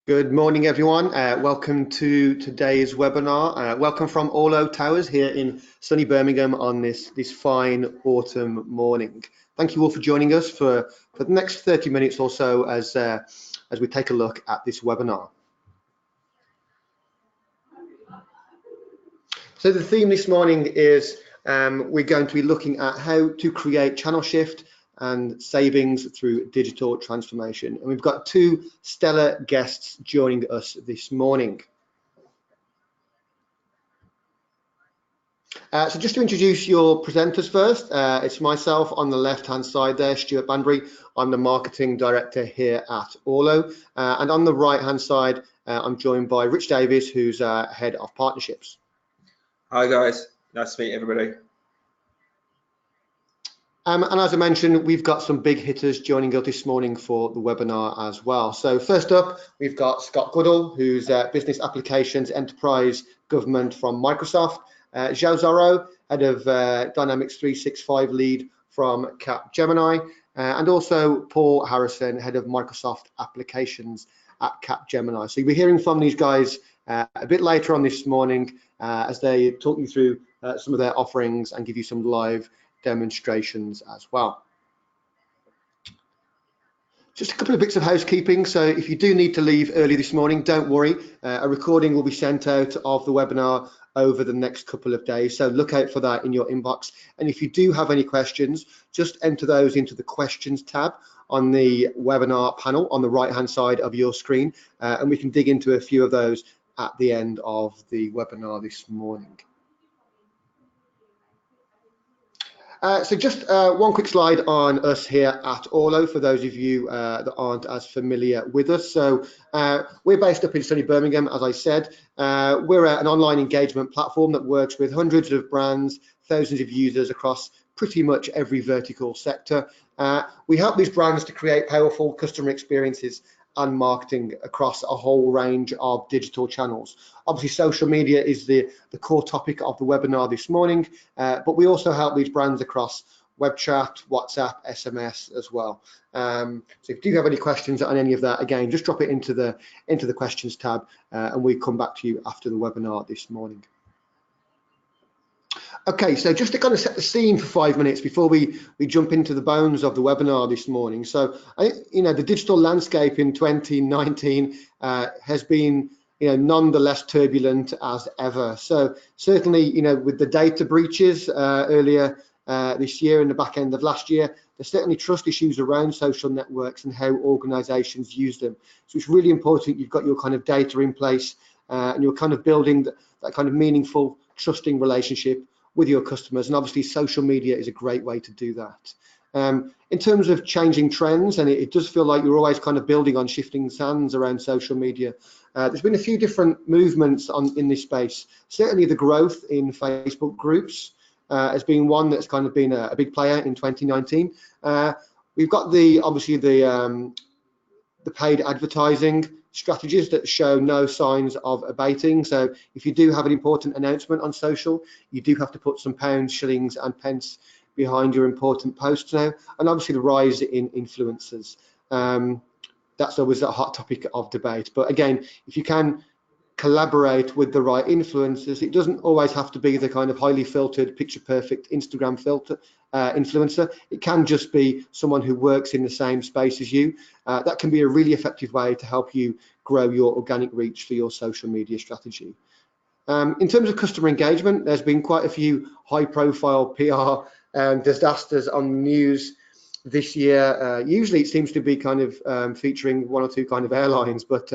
Good morning, everyone. Welcome to today's webinar. Welcome from Orlo Towers here in sunny Birmingham on this fine autumn morning. Thank you all for joining us for the next 30 minutes or so as we take a look at this webinar. So the theme this morning is we're going to be looking at how to create channel shift and savings through digital transformation. And we've got two stellar guests joining us this morning. So just to introduce your presenters first, it's myself on the left-hand side there, Stuart Banbury. I'm the Marketing Director here at Orlo. And on the right-hand side, I'm joined by Rich Davies, who's Head of Partnerships. Hi guys, nice to meet everybody. And as I mentioned, we've got some big hitters joining us this morning for the webinar as well. So first up, we've got Scott Goodall, who's Business Applications Enterprise Government from Microsoft. Joao Zorro, Head of Dynamics 365 Lead from Capgemini. And also Paul Harrison, Head of Microsoft Applications at Capgemini. So you'll be hearing from these guys a bit later on this morning as they talk you through some of their offerings and give you some live demonstrations as well. Just a couple of bits of housekeeping. So if you do need to leave early this morning, don't worry. A recording will be sent out of the webinar over the next couple of days. So look out for that in your inbox. And if you do have any questions, just enter those into the questions tab on the webinar panel on the right-hand side of your screen. And we can dig into a few of those at the end of the webinar this morning. So just one quick slide on us here at Orlo for those of you that aren't as familiar with us. So we're based up in sunny Birmingham, as I said. We're an online engagement platform that works with hundreds of brands, thousands of users across pretty much every vertical sector. We help these brands to create powerful customer experiences and marketing across a whole range of digital channels. Obviously, social media is the core topic of the webinar this morning, but we also help these brands across web chat, WhatsApp, SMS as well. So if you do have any questions on any of that, again, just drop it into the questions tab and we come back to you after the webinar this morning. Okay, so just to kind of set the scene for 5 minutes before we jump into the bones of the webinar this morning. So, the digital landscape in 2019 has been, nonetheless turbulent as ever. So certainly, with the data breaches earlier this year and the back end of last year, there's certainly trust issues around social networks and how organizations use them. So it's really important you've got your kind of data in place and you're kind of building that kind of meaningful, trusting relationship with your customers, and obviously social media is a great way to do that. In terms of changing trends, and it does feel like you're always kind of building on shifting sands around social media, there's been a few different movements in this space. Certainly the growth in Facebook groups has been one that's kind of been a big player in 2019. We've got obviously the paid advertising strategies that show no signs of abating. So if you do have an important announcement on social, you do have to put some pounds, shillings and pence behind your important posts now. And obviously the rise in influencers. That's always a hot topic of debate. But again, if you can collaborate with the right influencers, it doesn't always have to be the kind of highly filtered, picture perfect Instagram filter influencer. It can just be someone who works in the same space as you. That can be a really effective way to help you grow your organic reach for your social media strategy. In terms of customer engagement, there's been quite a few high profile PR disasters on the news this year. Usually it seems to be kind of featuring one or two kind of airlines, but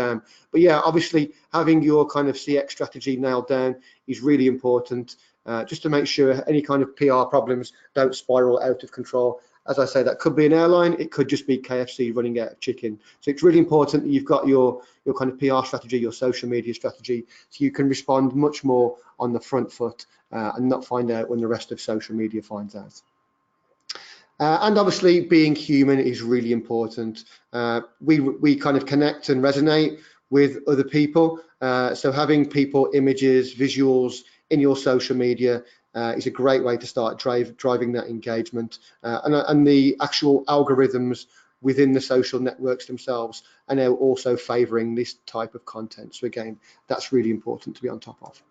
yeah, obviously having your kind of CX strategy nailed down is really important, just to make sure any kind of PR problems don't spiral out of control. As I say, that could be an airline, it could just be KFC running out of chicken. So it's really important that you've got your kind of PR strategy, your social media strategy, so you can respond much more on the front foot and not find out when the rest of social media finds out. And obviously being human is really important. We kind of connect and resonate with other people. So having people, images, visuals in your social media is a great way to start driving that engagement. And the actual algorithms within the social networks themselves, and they're also favoring this type of content. So again, that's really important to be on top of.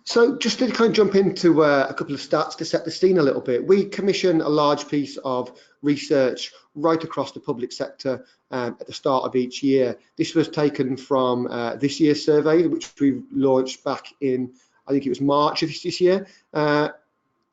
So just to kind of jump into a couple of stats to set the scene a little bit, we commission a large piece of research right across the public sector at the start of each year. This was taken from this year's survey, which we launched back in, I think it was March of this year. And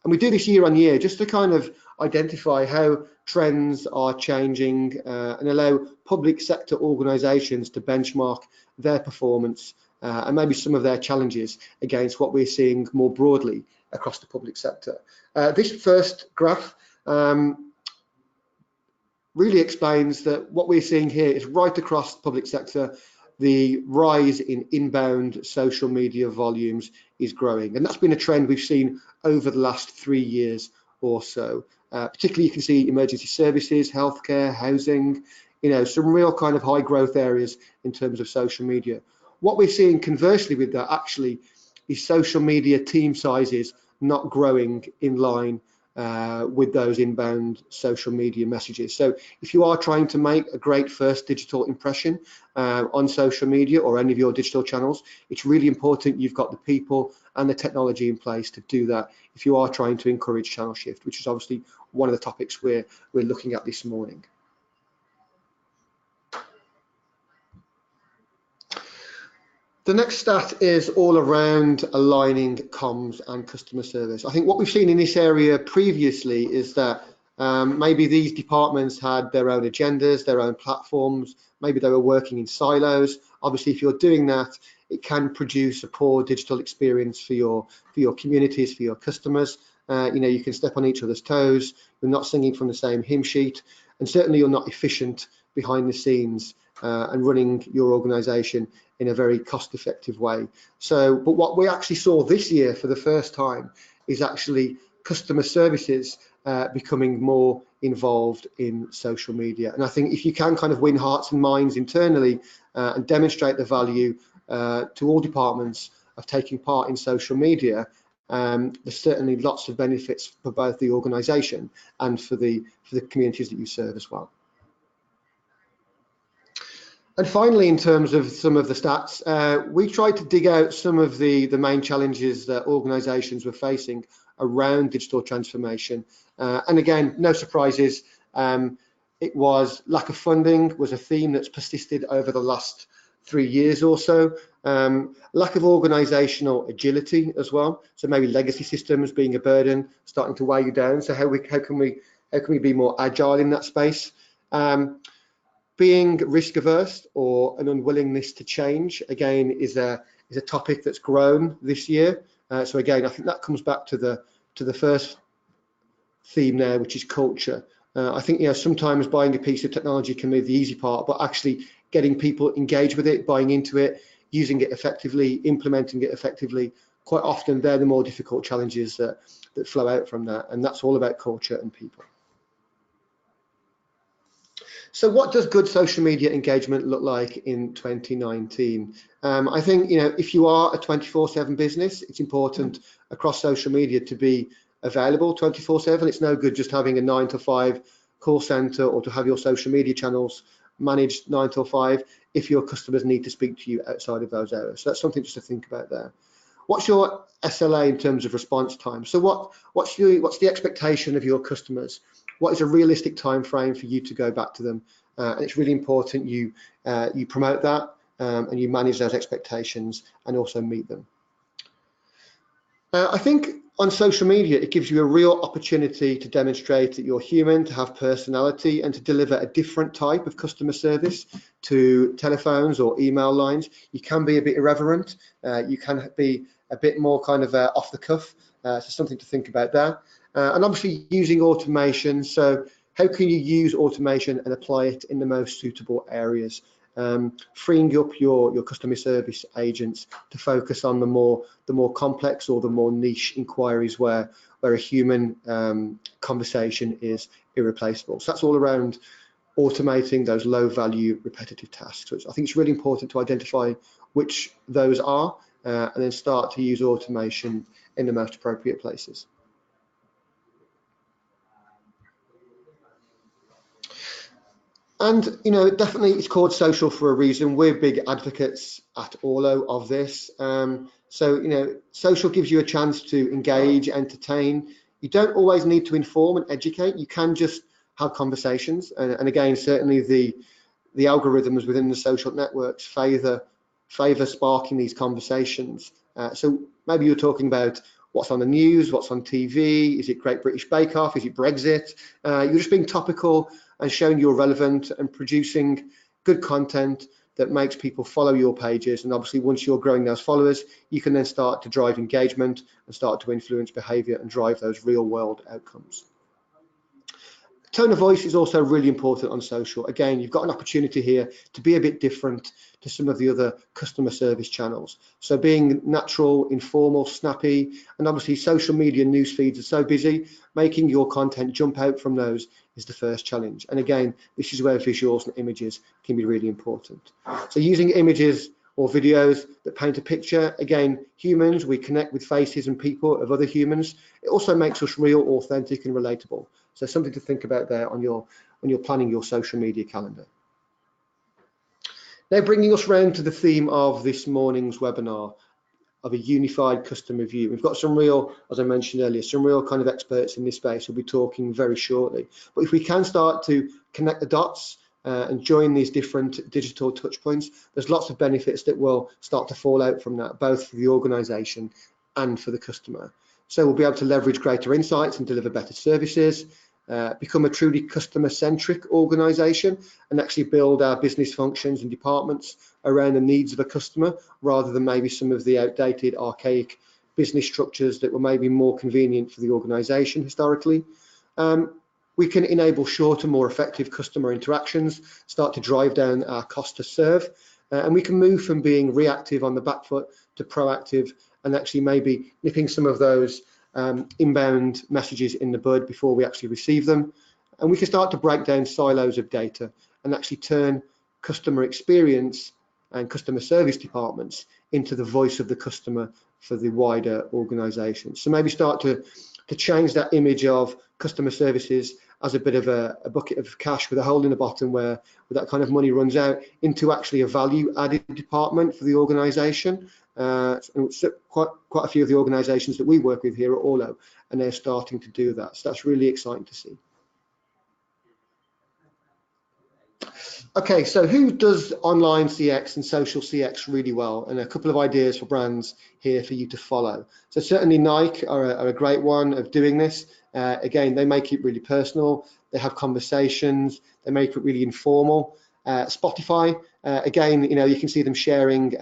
we do this year on year just to kind of identify how trends are changing and allow public sector organisations to benchmark their performance and maybe some of their challenges against what we're seeing more broadly across the public sector. This first graph really explains that what we're seeing here is right across the public sector, the rise in inbound social media volumes is growing. And that's been a trend we've seen over the last 3 years or so. Particularly you can see emergency services, healthcare, housing, some real kind of high growth areas in terms of social media. What we're seeing conversely with that actually is social media team sizes not growing in line with those inbound social media messages. So if you are trying to make a great first digital impression on social media or any of your digital channels, it's really important you've got the people and the technology in place to do that if you are trying to encourage channel shift, which is obviously one of the topics we're looking at this morning. The next stat is all around aligning comms and customer service. I think what we've seen in this area previously is that maybe these departments had their own agendas, their own platforms, maybe they were working in silos. Obviously, if you're doing that, it can produce a poor digital experience for your communities, for your customers. You can step on each other's toes, you're not singing from the same hymn sheet, and certainly you're not efficient behind the scenes and running your organization in a very cost-effective way. But what we actually saw this year for the first time is actually customer services becoming more involved in social media. And I think if you can kind of win hearts and minds internally and demonstrate the value to all departments of taking part in social media, there's certainly lots of benefits for both the organization and for the communities that you serve as well. And finally, in terms of some of the stats, we tried to dig out some of the main challenges that organizations were facing around digital transformation. And again, no surprises. It was lack of funding was a theme that's persisted over the last 3 years or so. Lack of organizational agility as well. So maybe legacy systems being a burden, starting to weigh you down. So how can we be more agile in that space? Being risk averse or an unwillingness to change, again, is a topic that's grown this year. So again, I think that comes back to the first theme there, which is culture. I think sometimes buying a piece of technology can be the easy part, but actually getting people engaged with it, buying into it, using it effectively, implementing it effectively, quite often they're the more difficult challenges that flow out from that, and that's all about culture and people. So what does good social media engagement look like in 2019? I think, if you are a 24/7 business, it's important across social media to be available 24/7. It's no good just having a 9 to 5 call center or to have your social media channels managed 9 to 5 if your customers need to speak to you outside of those hours. So that's something just to think about there. What's your SLA in terms of response time? So what's the expectation of your customers? What is a realistic time frame for you to go back to them? And it's really important you promote that and you manage those expectations and also meet them. I think on social media, it gives you a real opportunity to demonstrate that you're human, to have personality, and to deliver a different type of customer service to telephones or email lines. You can be a bit irreverent. You can be a bit more kind of off the cuff. So something to think about there. And obviously using automation. So how can you use automation and apply it in the most suitable areas? Freeing up your customer service agents to focus on the more complex or the more niche inquiries where a human conversation is irreplaceable. So that's all around automating those low value repetitive tasks. So I think it's really important to identify which those are and then start to use automation in the most appropriate places. And, you know, definitely it's called social for a reason. We're big advocates at Orlo of this. So, you know, social gives you a chance to engage, entertain. You don't always need to inform and educate. You can just have conversations. And again, certainly the algorithms within the social networks favor sparking these conversations. So maybe you're talking about what's on the news, what's on TV, is it Great British Bake Off, is it Brexit? You're just being topical and showing you're relevant and producing good content that makes people follow your pages. And obviously once you're growing those followers, you can then start to drive engagement and start to influence behavior and drive those real world outcomes. Tone of voice is also really important on social. Again, you've got an opportunity here to be a bit different to some of the other customer service channels. So being natural, informal, snappy, and obviously social media news feeds are so busy, making your content jump out from those is the first challenge. And again, this is where visuals and images can be really important. So using images or videos that paint a picture, again, humans, we connect with faces and people of other humans. It also makes us real, authentic, and relatable. So something to think about there on when you're planning your social media calendar. Now bringing us round to the theme of this morning's webinar of a unified customer view. We've got some real, as I mentioned earlier, some real kind of experts in this space who'll be talking very shortly. But if we can start to connect the dots and join these different digital touch points, there's lots of benefits that will start to fall out from that, both for the organization and for the customer. So we'll be able to leverage greater insights and deliver better services, become a truly customer-centric organization and actually build our business functions and departments around the needs of a customer rather than maybe some of the outdated, archaic business structures that were maybe more convenient for the organization historically. We can enable shorter, more effective customer interactions, start to drive down our cost to serve, and we can move from being reactive on the back foot to proactive and actually maybe nipping some of those inbound messages in the bud before we actually receive them. And we can start to break down silos of data and actually turn customer experience and customer service departments into the voice of the customer for the wider organization. So maybe start to change that image of customer services as a bit of a bucket of cash with a hole in the bottom where that kind of money runs out into actually a value added department for the organization. Quite a few of the organizations that we work with here at Orlo, and they're starting to do that. So that's really exciting to see. Okay, so who does online CX and social CX really well? And a couple of ideas for brands here for you to follow. So certainly Nike are a great one of doing this. Again, they make it really personal. They have conversations. They make it really informal. Spotify, again, you know, you can see them sharing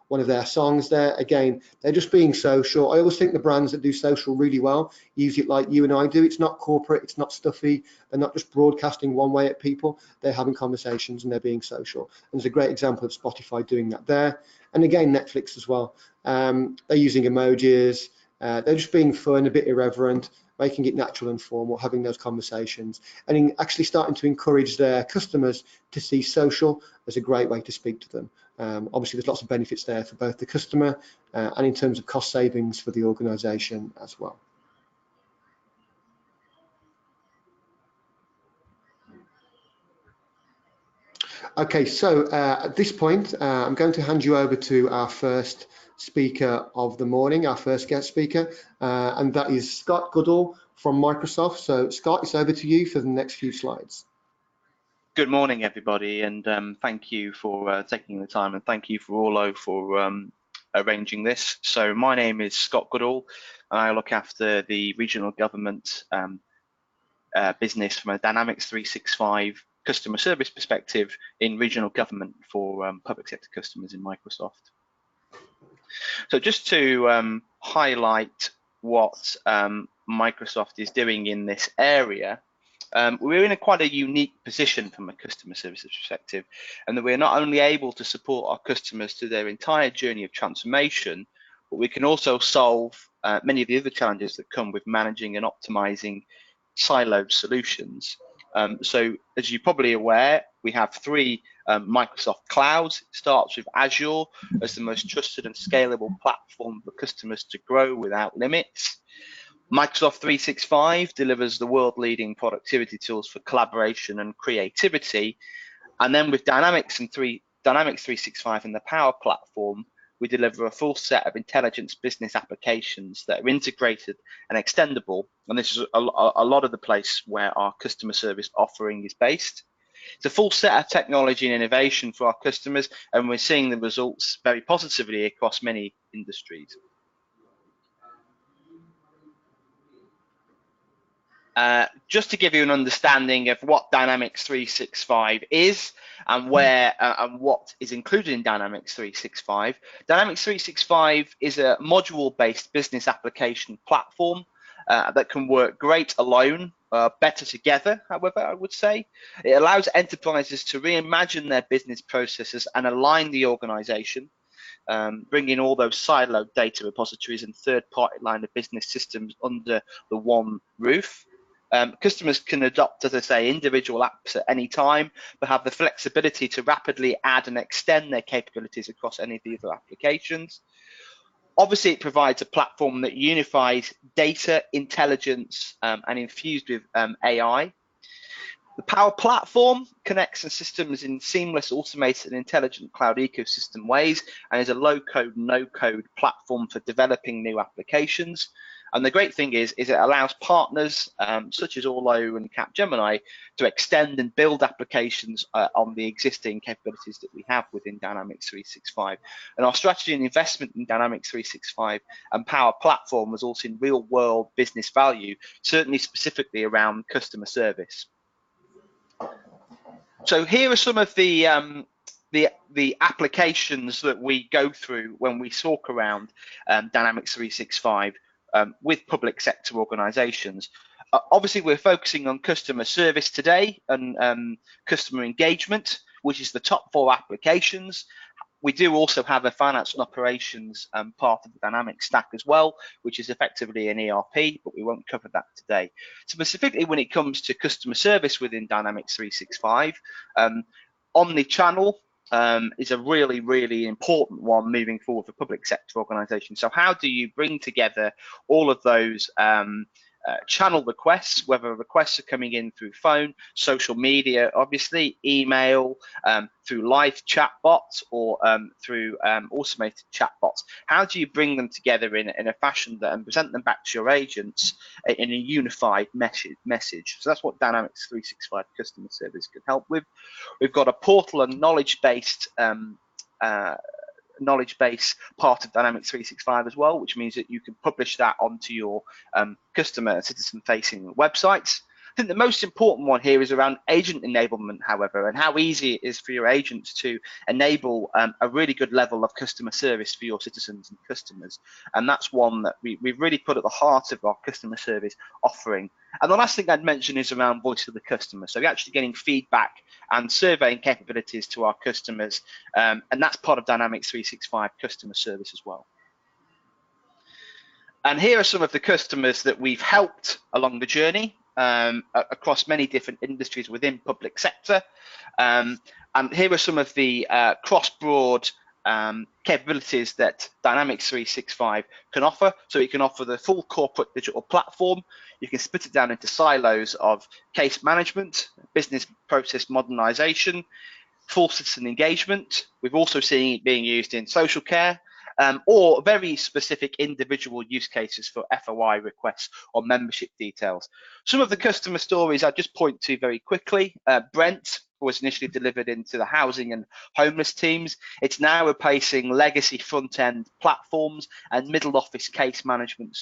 one of their songs there. Again, they're just being social. I always think the brands that do social really well use it like you and I do. It's not corporate, it's not stuffy. They're not just broadcasting one way at people. They're having conversations and they're being social. And there's a great example of Spotify doing that there. And again, Netflix as well. They're using emojis. They're just being fun, a bit irreverent, making it natural and formal, having those conversations, and actually starting to encourage their customers to see social as a great way to speak to them. Obviously, there's lots of benefits there for both the customer and in terms of cost savings for the organization as well. Okay, so at this point, I'm going to hand you over to our first speaker of the morning, our first guest speaker, and that is Scott Goodall from Microsoft. So Scott, it's over to you for the next few slides. Good morning, everybody, and thank you for taking the time, and thank you for Orlo for arranging this. So my name is Scott Goodall, and I look after the regional government business from a Dynamics 365 customer service perspective in regional government for public sector customers in Microsoft. So just to highlight what Microsoft is doing in this area, we're in quite a unique position from a customer services perspective, and that we're not only able to support our customers through their entire journey of transformation, but we can also solve many of the other challenges that come with managing and optimizing siloed solutions. So as you're probably aware, we have three Microsoft clouds. It starts with Azure as the most trusted and scalable platform for customers to grow without limits. Microsoft 365 delivers the world-leading productivity tools for collaboration and creativity. And then with Dynamics 365 in the Power Platform, we deliver a full set of intelligence business applications that are integrated and extendable. And this is a lot of the place where our customer service offering is based. It's a full set of technology and innovation for our customers, and we're seeing the results very positively across many industries. Just to give you an understanding of what Dynamics 365 is and where and what is included in Dynamics 365, Dynamics 365 is a module-based business application platform that can work great alone, better together, however, I would say. It allows enterprises to reimagine their business processes and align the organization, bringing all those siloed data repositories and third-party line of business systems under the one roof. Customers can adopt, as I say, individual apps at any time, but have the flexibility to rapidly add and extend their capabilities across any of the other applications. Obviously, it provides a platform that unifies data, intelligence, and infused with AI. The Power Platform connects the systems in seamless, automated, and intelligent cloud ecosystem ways, and is a low-code, no-code platform for developing new applications. And the great thing is it allows partners such as Orlo and Capgemini to extend and build applications on the existing capabilities that we have within Dynamics 365. And our strategy and investment in Dynamics 365 and Power Platform results in real-world business value, certainly specifically around customer service. So here are some of the applications that we go through when we talk around Dynamics 365 with public sector organizations. Obviously, we're focusing on customer service today and customer engagement, which is the top 4 applications. We do also have a finance and operations part of the Dynamics stack as well, which is effectively an ERP, but we won't cover that today. Specifically, when it comes to customer service within Dynamics 365, omnichannel is a really, really important one moving forward for public sector organizations. So how do you bring together all of those channel requests, whether requests are coming in through phone, social media, obviously, email, through live chatbots or through automated chatbots? How do you bring them together in a fashion that and present them back to your agents in a unified message? So that's what Dynamics 365 customer service can help with. We've got a portal and knowledge-based part of Dynamics 365 as well, which means that you can publish that onto your customer and citizen-facing websites. I think the most important one here is around agent enablement, however, and how easy it is for your agents to enable a really good level of customer service for your citizens and customers. And that's one that we've really put at the heart of our customer service offering. And the last thing I'd mention is around voice of the customer. So we're actually getting feedback and surveying capabilities to our customers, and that's part of Dynamics 365 customer service as well. And here are some of the customers that we've helped along the journey across many different industries within public sector. And here are some of the cross-broad capabilities that Dynamics 365 can offer. So you can offer the full corporate digital platform. You can split it down into silos of case management, business process modernization, full citizen engagement. We've also seen it being used in social care, or very specific individual use cases for FOI requests or membership details. Some of the customer stories I just point to very quickly. Brent was initially delivered into the housing and homeless teams. It's now replacing legacy front-end platforms and middle office case management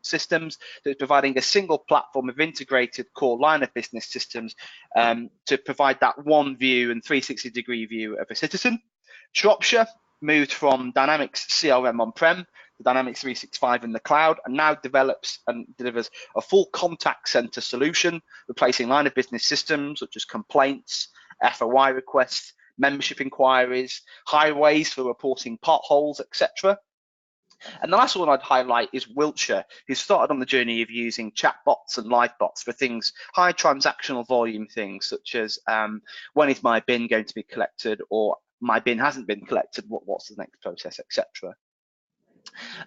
systems. So it's providing a single platform of integrated core line of business systems to provide that one view and 360-degree view of a citizen. Shropshire moved from Dynamics CRM on-prem to Dynamics 365 in the cloud, and now develops and delivers a full contact center solution, replacing line of business systems such as complaints, FOI requests, membership inquiries, highways for reporting potholes, etc. And the last one I'd highlight is Wiltshire, who started on the journey of using chatbots and live bots for things, high transactional volume things, such as when is my bin going to be collected, or my bin hasn't been collected, what's the next process, etc.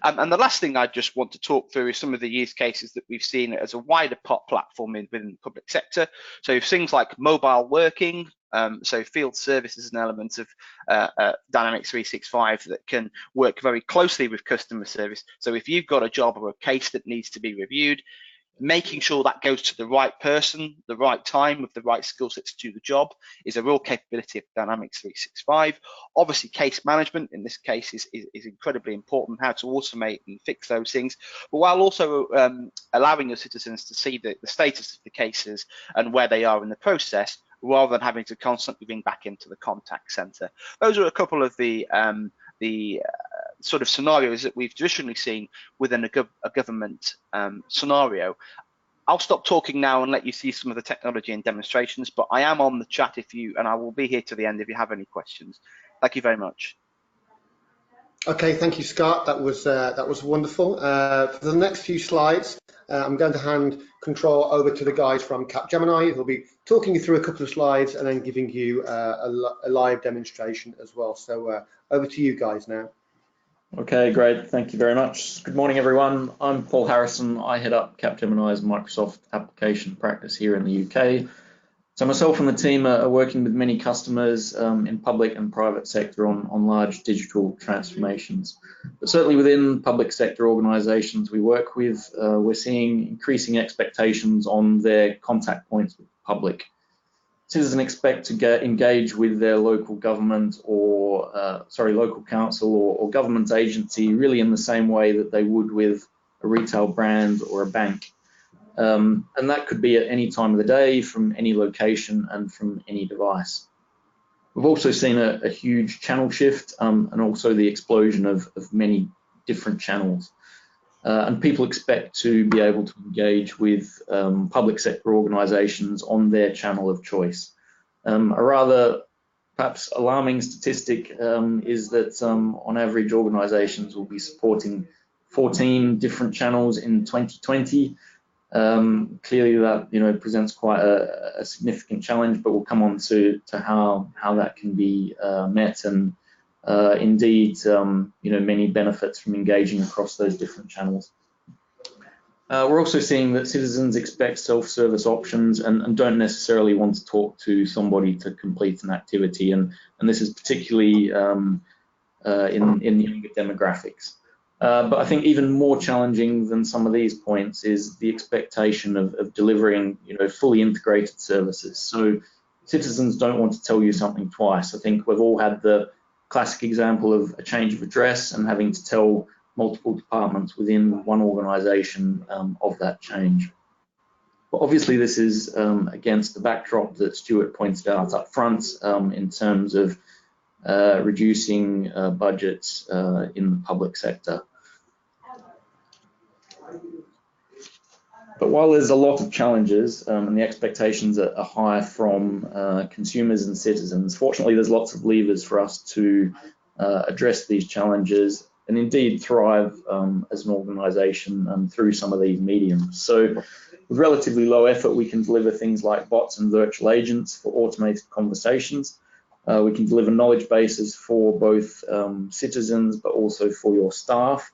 And the last thing I just want to talk through is some of the use cases that we've seen as a wider platform within the public sector. So things like mobile working, so field service is an element of Dynamics 365 that can work very closely with customer service. So if you've got a job or a case that needs to be reviewed, making sure that goes to the right person, the right time, with the right skill sets to do the job is a real capability of Dynamics 365. Obviously, case management in this case is incredibly important, how to automate and fix those things, but while also allowing your citizens to see the status of the cases and where they are in the process, rather than having to constantly ring back into the contact center. Those are a couple of the sort of scenarios that we've traditionally seen within a government scenario. I'll stop talking now and let you see some of the technology and demonstrations, but I am on the chat and I will be here to the end if you have any questions. Thank you very much. Okay, thank you, Scott. That was wonderful. For the next few slides, I'm going to hand control over to the guys from Capgemini, who'll be talking you through a couple of slides and then giving you a live demonstration as well. So over to you guys now. Okay, great. Thank you very much. Good morning, everyone. I'm Paul Harrison. I head up Capgemini's Microsoft application practice here in the UK. So myself and the team are working with many customers in public and private sector on large digital transformations. But certainly within public sector organisations we work with, we're seeing increasing expectations on their contact points with the public. Citizens expect to engage with their local government or, local council or government agency really in the same way that they would with a retail brand or a bank. And that could be at any time of the day, from any location and from any device. We've also seen a huge channel shift and also the explosion of many different channels. And people expect to be able to engage with public sector organisations on their channel of choice. A rather perhaps alarming statistic is that on average organisations will be supporting 14 different channels in 2020. Clearly that presents quite a significant challenge, but we'll come on to how that can be met, and indeed many benefits from engaging across those different channels. We're also seeing that citizens expect self-service options and don't necessarily want to talk to somebody to complete an activity, and this is particularly in the younger demographics. But I think even more challenging than some of these points is the expectation of delivering fully integrated services. So citizens don't want to tell you something twice. I think we've all had the classic example of a change of address and having to tell multiple departments within one organisation of that change. But obviously this is against the backdrop that Stuart pointed out up front in terms of reducing budgets in the public sector. But while there's a lot of challenges and the expectations are high from consumers and citizens, fortunately there's lots of levers for us to address these challenges and indeed thrive as an organisation through some of these mediums. So with relatively low effort, we can deliver things like bots and virtual agents for automated conversations. We can deliver knowledge bases for both citizens, but also for your staff.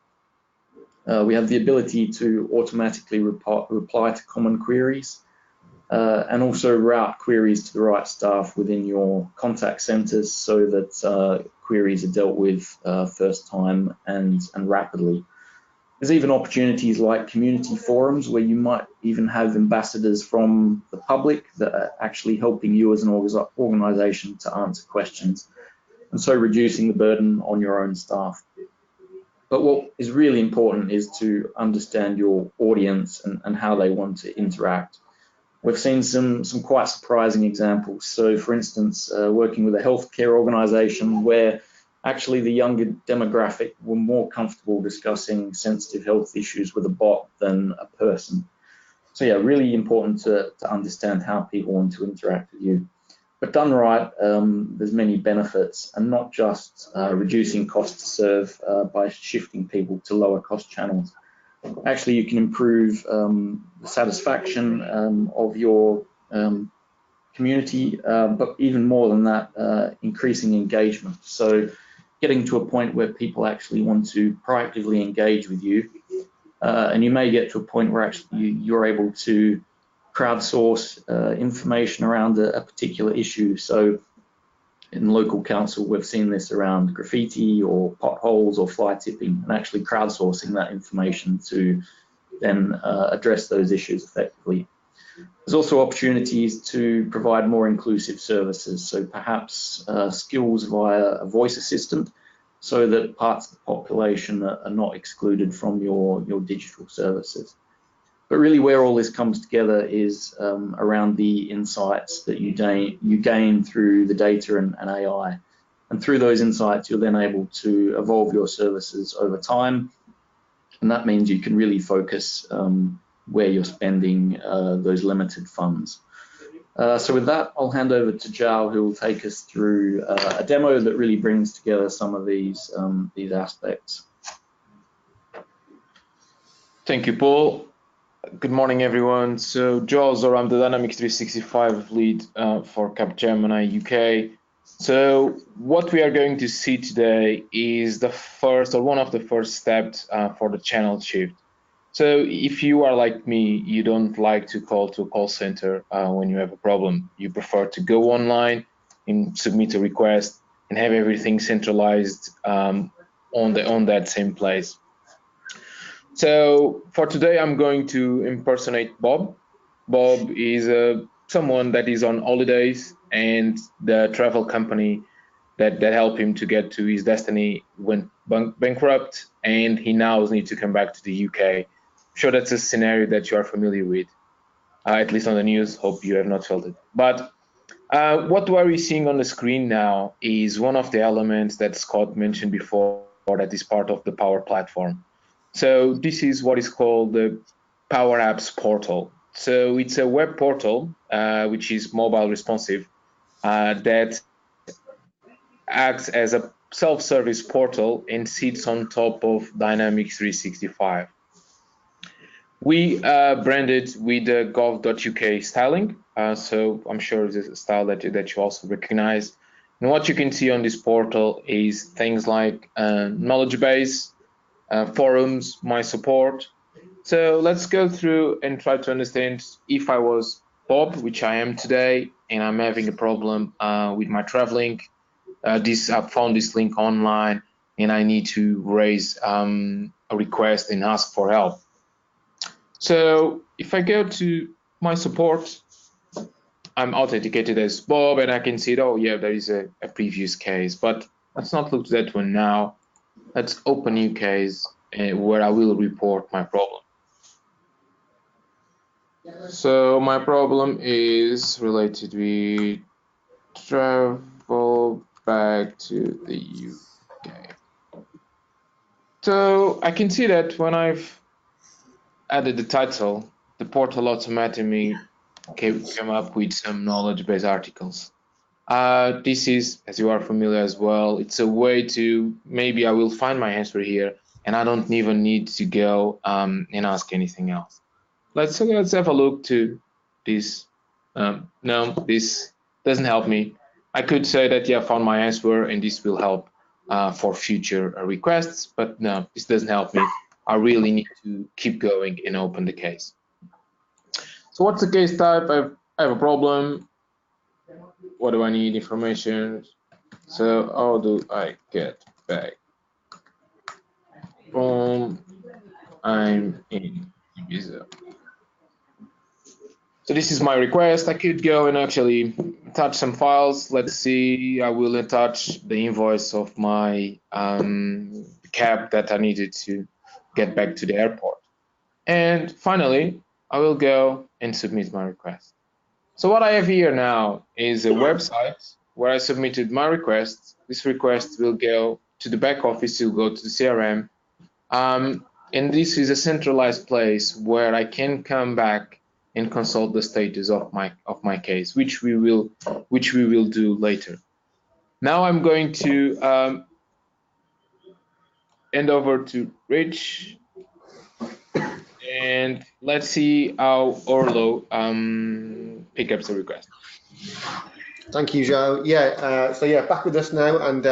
We have the ability to automatically reply to common queries and also route queries to the right staff within your contact centres so that queries are dealt with first time and rapidly. There's even opportunities like community forums where you might even have ambassadors from the public that are actually helping you as an organisation to answer questions, and so reducing the burden on your own staff. But what is really important is to understand your audience and how they want to interact. We've seen some quite surprising examples. So for instance, working with a healthcare organisation where actually the younger demographic were more comfortable discussing sensitive health issues with a bot than a person. So yeah, really important to understand how people want to interact with you. But done right, there's many benefits, and not just reducing cost to serve by shifting people to lower cost channels. Actually, you can improve the satisfaction of your community, but even more than that, increasing engagement. So getting to a point where people actually want to proactively engage with you, and you may get to a point where actually you're able to crowdsource information around a particular issue. So in local council, we've seen this around graffiti or potholes or fly tipping, and actually crowdsourcing that information to then address those issues effectively. There's also opportunities to provide more inclusive services, so perhaps skills via a voice assistant, so that parts of the population are not excluded from your digital services. But really where all this comes together is around the insights that you gain through the data and AI. And through those insights, you're then able to evolve your services over time. And that means you can really focus where you're spending those limited funds. So with that, I'll hand over to Joao, who will take us through a demo that really brings together some of these aspects. Thank you, Paul. Good morning, everyone. So Joao Zorro, I'm the Dynamics 365 lead for Capgemini UK. So what we are going to see today is the first or one of the first steps for the channel shift. So if you are like me, you don't like to call to a call center when you have a problem. You prefer to go online and submit a request and have everything centralized on that same place. So for today, I'm going to impersonate Bob. Bob is someone that is on holidays, and the travel company that helped him to get to his destiny went bankrupt, and he now needs to come back to the UK. I'm sure that's a scenario that you are familiar with, at least on the news. Hope you have not felt it. But what are we seeing on the screen now is one of the elements that Scott mentioned before that is part of the Power Platform. So this is what is called the Power Apps portal. So it's a web portal, which is mobile responsive, that acts as a self-service portal and sits on top of Dynamics 365. We branded with the gov.uk styling, so I'm sure it's a style that you also recognize. And what you can see on this portal is things like knowledge base, forums, my support. So let's go through and try to understand if I was Bob, which I am today, and I'm having a problem with my traveling. I found this link online and I need to raise a request and ask for help. So if I go to my support, I'm authenticated as Bob and I can see, oh yeah, there is a previous case, but let's not look at that one now. Let's open new case where I will report my problem. So my problem is related with travel back to the UK. So I can see that when I've added the title, the portal automatically came up with some knowledge-based articles. This is, as you are familiar as well, it's a way to, maybe I will find my answer here and I don't even need to go and ask anything else. Let's have a look to this. No, this doesn't help me. I could say that, yeah, I found my answer and this will help for future requests, but no, this doesn't help me. I really need to keep going and open the case. So what's the case type? I have a problem. What do I need? Information. So how do I get back? I'm in Ibiza. So this is my request. I could go and actually attach some files. Let's see, I will attach the invoice of my cab that I needed to get back to the airport. And finally, I will go and submit my request. So what I have here now is a website where I submitted my request. This request will go to the back office, it will go to the CRM. And this is a centralized place where I can come back and consult the status of my case, which we will do later. Now I'm going to hand over to Rich, and let's see how Orlo pick up the request. Thank you, Joe. So back with us now, and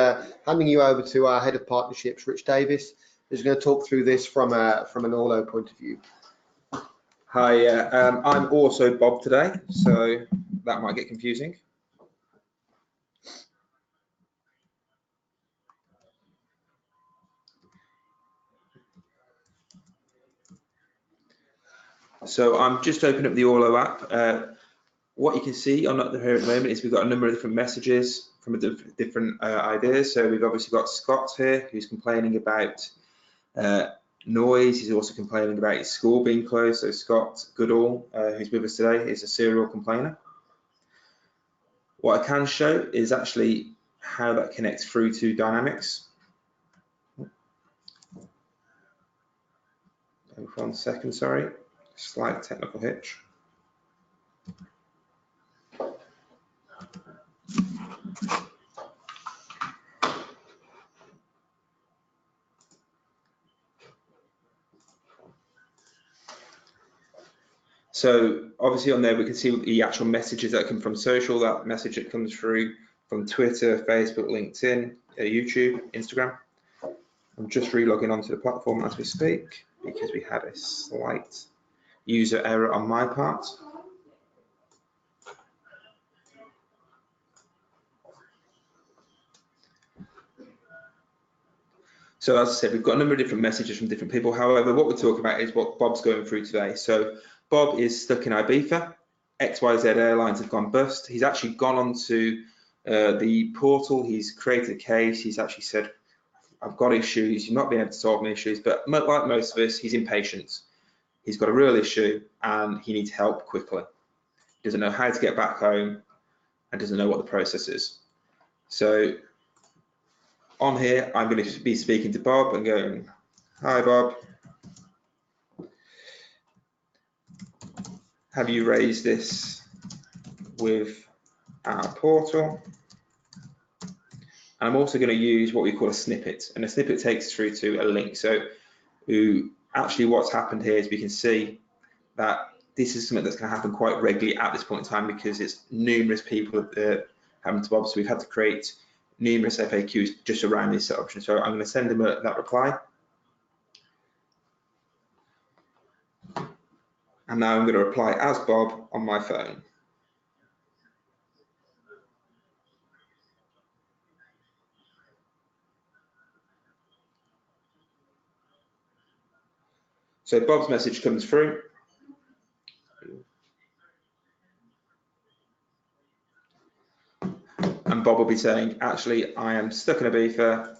handing you over to our head of partnerships, Rich Davis, who's going to talk through this from an Orlo point of view. Hi, I'm also Bob today, so that might get confusing. So I'm just opening up the Orlo app. What you can see on here at the moment is we've got a number of different messages from different ideas. So we've obviously got Scott here, who's complaining about noise. He's also complaining about his school being closed. So Scott Goodall, who's with us today, is a serial complainer. What I can show is actually how that connects through to Dynamics. 1 second, sorry, slight technical hitch. So obviously on there we can see the actual messages that come from social, that message that comes through from Twitter, Facebook, LinkedIn, YouTube, Instagram. I'm just re-logging onto the platform as we speak because we had a slight user error on my part. So as I said, we've got a number of different messages from different people. However, what we're talking about is what Bob's going through today. So Bob is stuck in Ibiza. XYZ Airlines have gone bust. He's actually gone onto the portal. He's created a case. He's actually said, I've got issues. You've not been able to solve my issues. But like most of us, he's impatient. He's got a real issue and he needs help quickly. He doesn't know how to get back home and doesn't know what the process is. So on here, I'm going to be speaking to Bob and going, hi, Bob. Have you raised this with our portal? And I'm also going to use what we call a snippet, and a snippet takes us through to a link. So actually what's happened here is we can see that this is something that's going to happen quite regularly at this point in time because it's numerous people having to Bob. So we've had to create numerous FAQs just around this option. So I'm going to send them that reply. And now I'm going to reply as Bob on my phone. So Bob's message comes through. And Bob will be saying, actually, I am stuck in Ibiza.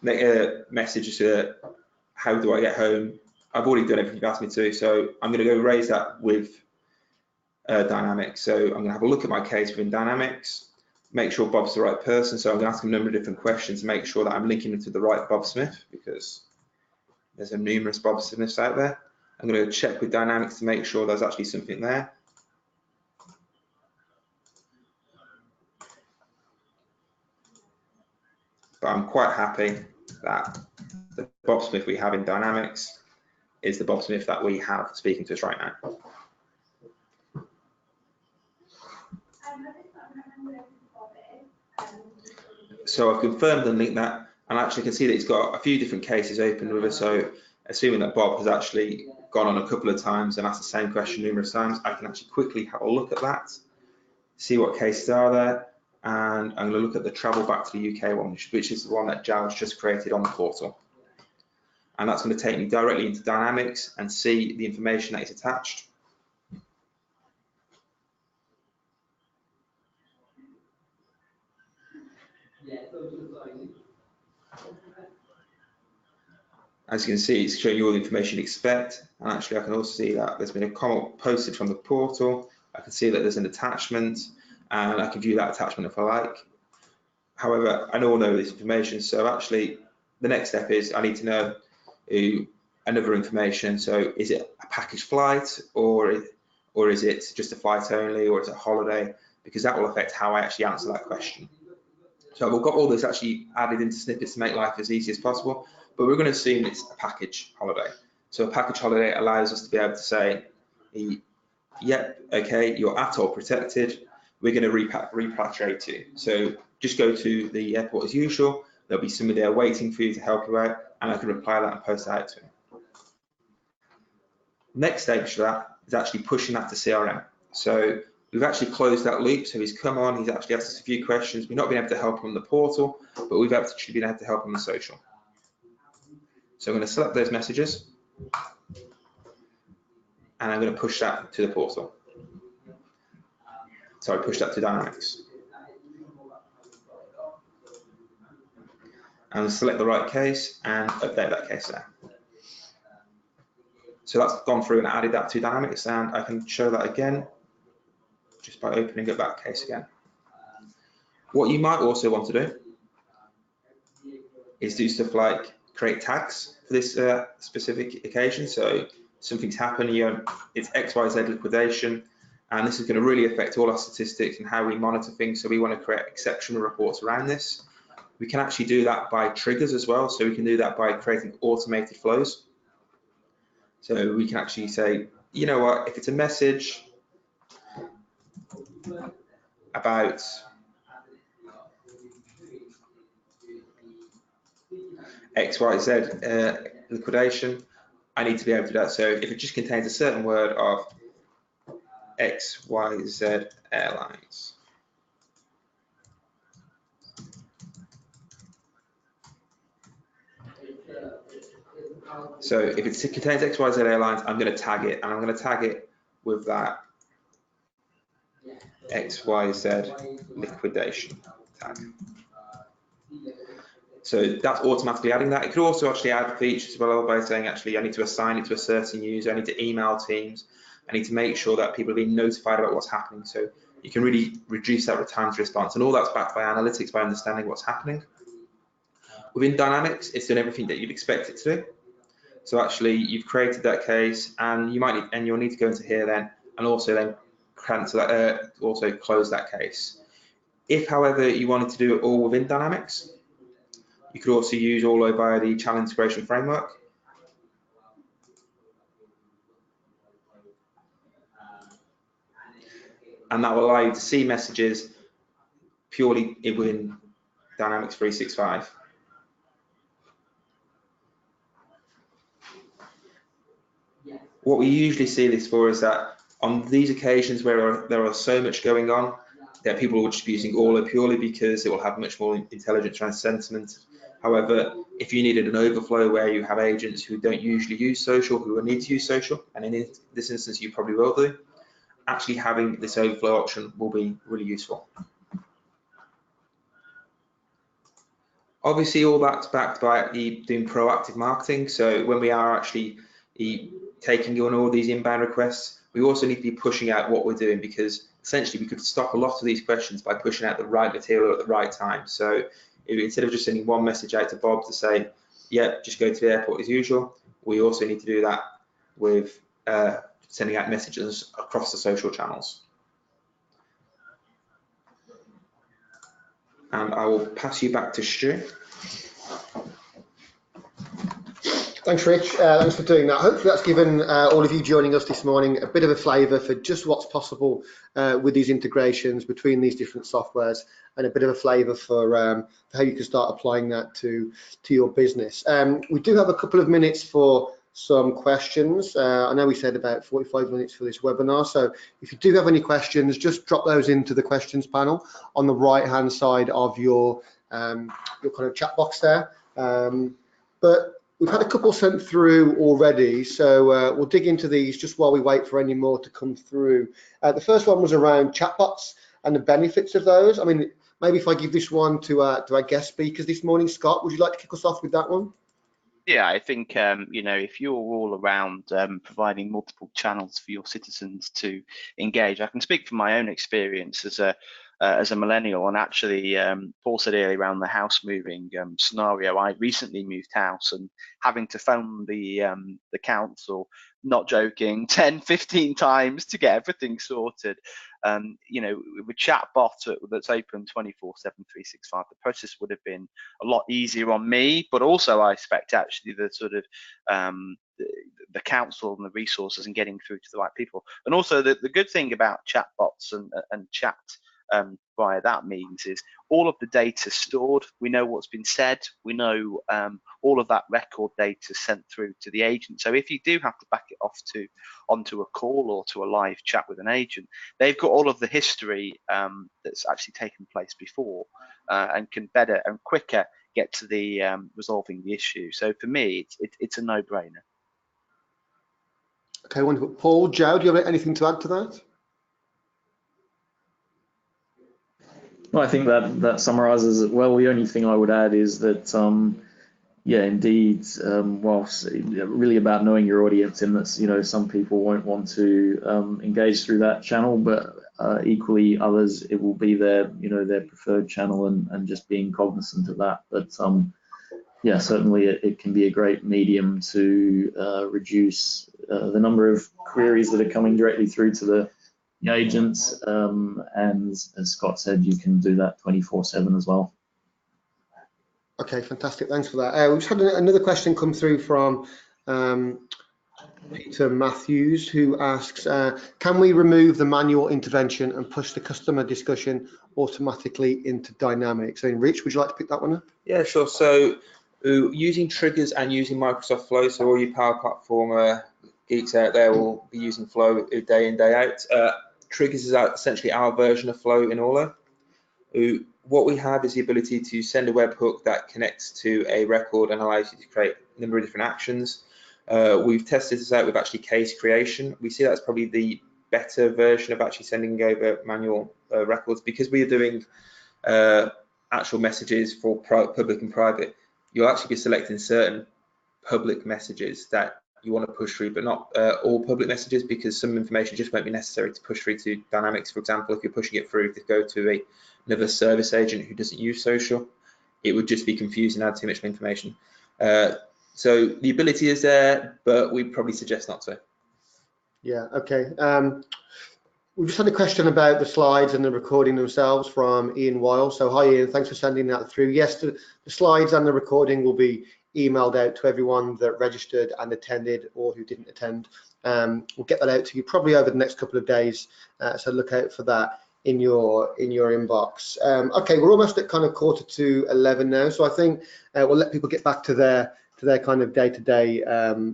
Make a message to how do I get home? I've already done everything you've asked me to, so I'm going to go raise that with Dynamics. So I'm going to have a look at my case within Dynamics, make sure Bob's the right person. So I'm going to ask him a number of different questions to make sure that I'm linking him to the right Bob Smith because there's a numerous Bob Smiths out there. I'm going to check with Dynamics to make sure there's actually something there. But I'm quite happy that the Bob Smith we have in Dynamics is the Bob Smith that we have speaking to us right now. So I've confirmed and linked that, and actually can see that he's got a few different cases open with us. So assuming that Bob has actually gone on a couple of times and asked the same question numerous times, I can actually quickly have a look at that, see what cases are there, and I'm going to look at the travel back to the UK one, which is the one that Joao's just created on the portal. And that's going to take me directly into Dynamics and see the information that is attached. As you can see, it's showing you all the information you expect. And actually, I can also see that there's been a comment posted from the portal. I can see that there's an attachment, and I can view that attachment if I like. However, I all know this information, so actually, the next step is I need to know another information. So is it a package flight, or or is it just a flight only, or is it a holiday? Because that will affect how I actually answer that question. So we've got all this actually added into snippets to make life as easy as possible, but we're going to assume it's a package holiday. So a package holiday allows us to be able to say, yep, okay, you're ATOL protected, we're going to repatriate you. So just go to the airport as usual, there'll be somebody there waiting for you to help you out, and I can reply that and post that out to him. Next stage for that is actually pushing that to CRM. So we've actually closed that loop, so he's come on, he's actually asked us a few questions. We've not been able to help him on the portal, but we've actually been able to help him on social. So I'm going to select those messages, and I'm going to push that to the portal. Sorry, push that to Dynamics. And select the right case and update that case there. So that's gone through and added that to Dynamics, and I can show that again just by opening up that case again. What you might also want to do is do stuff like create tags for this specific occasion. So something's happened, it's XYZ liquidation, and this is going to really affect all our statistics and how we monitor things. So we want to create exceptional reports around this. We can actually do that by triggers as well. So we can do that by creating automated flows. So we can actually say, you know what, if it's a message about XYZ liquidation, I need to be able to do that. So if it just contains a certain word of XYZ Airlines, so if it contains XYZ Airlines, I'm going to tag it, and I'm going to tag it with that XYZ liquidation tag. So that's automatically adding that. It could also actually add features as well by saying, actually, I need to assign it to a certain user, I need to email teams, I need to make sure that people are being notified about what's happening. So you can really reduce that time to response, and all that's backed by analytics, by understanding what's happening. Within Dynamics, it's done everything that you'd expect it to do. So actually, you've created that case, and you'll need to go into here then, and also then cancel that, also close that case. If, however, you wanted to do it all within Dynamics, you could also use all via the channel integration framework. And that will allow you to see messages purely within Dynamics 365. What we usually see this for is that on these occasions where there are so much going on, that people will just be using Orlo purely because it will have much more intelligence around sentiment. However, if you needed an overflow where you have agents who don't usually use social, who will need to use social, and in this instance you probably will do, actually having this overflow option will be really useful. Obviously, all that's backed by doing proactive marketing. So when we are actually taking on all these inbound requests, we also need to be pushing out what we're doing, because essentially we could stop a lot of these questions by pushing out the right material at the right time. So instead of just sending one message out to Bob to say, yeah, just go to the airport as usual, we also need to do that with sending out messages across the social channels. And I will pass you back to Stu. Thanks, Rich. Thanks for doing that. Hopefully that's given all of you joining us this morning a bit of a flavour for just what's possible with these integrations between these different softwares, and a bit of a flavour for how you can start applying that to your business. We do have a couple of minutes for some questions. I know we said about 45 minutes for this webinar, so if you do have any questions, just drop those into the questions panel on the right hand side of your kind of chat box there. But we've had a couple sent through already, so we'll dig into these just while we wait for any more to come through. The first one was around chatbots and the benefits of those. I mean, maybe if I give this one to our guest speakers this morning, Scott, would you like to kick us off with that one? Yeah, I think, you know, if you're all around providing multiple channels for your citizens to engage, I can speak from my own experience as a as a millennial. And actually, Paul said earlier around the house moving scenario, I recently moved house and having to phone the council, not joking, 10, 15 times to get everything sorted. You know, with chatbot that's open 24/7, 365, the process would have been a lot easier on me, but also I expect actually the sort of the council and the resources and getting through to the right people. And also the good thing about chatbots and chat via that means is all of the data stored. We know what's been said. We know all of that record data sent through to the agent. So if you do have to back it off onto a call or to a live chat with an agent, they've got all of the history that's actually taken place before and can better and quicker get to the resolving the issue. So for me, it's a no-brainer. Okay, wonderful. Paul, Joe, do you have anything to add to that? Well, I think that summarizes it well. The only thing I would add is that, yeah, indeed, whilst really about knowing your audience, in that, you know, some people won't want to engage through that channel, but equally others, it will be their, you know, their preferred channel, and just being cognizant of that. But yeah, certainly it can be a great medium to reduce the number of queries that are coming directly through to the agents, and as Scott said, you can do that 24/7 as well. Okay, fantastic. Thanks for that. We've just had another question come through from Peter Matthews, who asks, can we remove the manual intervention and push the customer discussion automatically into Dynamics? So, Rich, would you like to pick that one up? Yeah, sure. So using triggers and using Microsoft Flow, so all you Power Platform geeks out there will be using Flow day in, day out. Triggers is essentially our version of Flow in Orlo. What we have is the ability to send a webhook that connects to a record and allows you to create a number of different actions. We've tested this out with actually case creation. We see that's probably the better version of actually sending over manual records, because we are doing actual messages for public and private. You'll actually be selecting certain public messages that you want to push through, but not all public messages, because some information just won't be necessary to push through to Dynamics. For example, if you're pushing it through to go to another service agent who doesn't use social, it would just be confusing and add too much information. So the ability is there, but we probably suggest not to. Yeah, okay. We've just had a question about the slides and the recording themselves from Ian Weil. So hi Ian, thanks for sending that through. Yes, the slides and the recording will be emailed out to everyone that registered and attended or who didn't attend. We'll get that out to you probably over the next couple of days, so look out for that in your inbox. Okay, we're almost at kind of 11:15 now, so I think we'll let people get back to their kind of day-to-day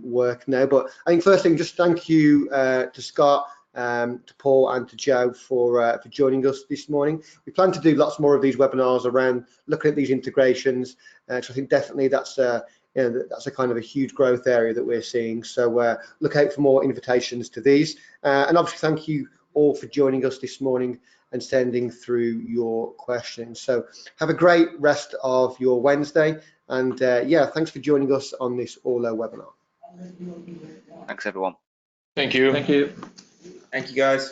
work now. But I think first thing, just thank you to Scott, to Paul and to Joe for joining us this morning. We plan to do lots more of these webinars around looking at these integrations. So I think definitely that's that's a kind of a huge growth area that we're seeing. So look out for more invitations to these. And obviously thank you all for joining us this morning and sending through your questions. So have a great rest of your Wednesday. And yeah, thanks for joining us on this Orlo webinar. Thanks, everyone. Thank you. Thank you. Thank you, guys.